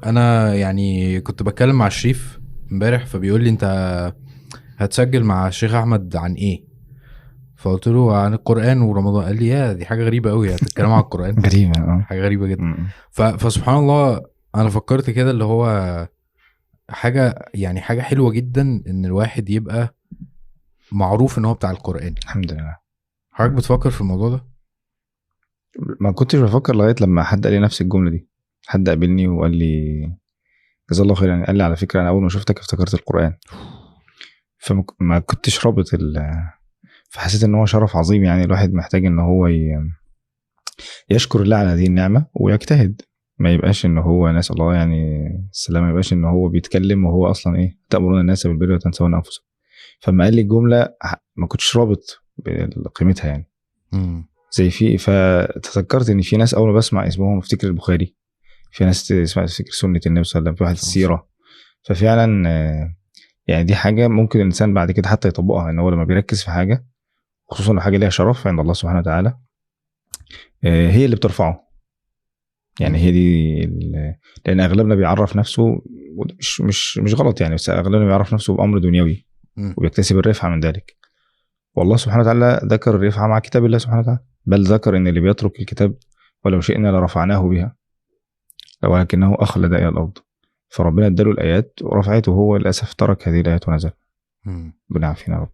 انا يعني كنت بتكلم مع شريف امبارح، فبيقول لي انت هتسجل مع الشيخ احمد عن ايه؟ فقلت له عن القرآن ورمضان. قال لي يا دي حاجة غريبة قوي، هتتكلموا عن القرآن؟ غريبة حاجة غريبة جدا. م- فسبحان الله، انا فكرت كده اللي هو حاجة، يعني حاجة حلوة جدا ان الواحد يبقى معروف ان هو بتاع القرآن. الحمد لله. حضرتك بتفكر في الموضوع ده؟ ما كنتش بفكر لغاية لما حد قال لي نفس الجملة دي. حد قابلني وقال لي جزاه الله خير، يعني قال لي على فكرة أنا أول ما شفتك افتكرت القرآن. فما كنتش رابط فحسيت إن هو شرف عظيم، يعني الواحد محتاج إن هو يشكر الله على هذه النعمة ويجتهد. ما يبقاش إن هو ناس الله يعني السلام، ما يبقاش إن هو بيتكلم وهو أصلا إيه تأمرون الناس بالبر وتنسون أنفسكم. فما قال لي الجملة ما كنتش رابط بقيمتها يعني. مم. زي فتذكرت ان في ناس اول ما بسمع اسمهم افتكر البخاري، في ناس تسمع تفتكر سنة النبي صلى الله عليه وسلم، في واحد السيرة. ففعلا يعني دي حاجة ممكن الإنسان بعد كده حتى يطبقها، إن هو لما بيركز في حاجة خصوصا لو حاجة ليها شرف عند الله سبحانه وتعالى هي اللي بترفعه. يعني مم. هي دي لأن أغلبنا بيعرف نفسه، وده مش غلط يعني، بس أغلبنا بيعرف نفسه بأمر دنيوي مم. وبيكتسب الرفعة من ذلك. والله سبحانه وتعالى ذكر الرفعة مع كتاب الله سبحانه وتعالى، بل ذكر إن اللي بيترك الكتاب ولو شئنا لرفعناه بها ولكنه أخلد إلى الأرض. فربنا اداله الآيات ورفعته، هو للأسف ترك هذه الآيات ونزل. مم. ربنا يعافينا يا رب.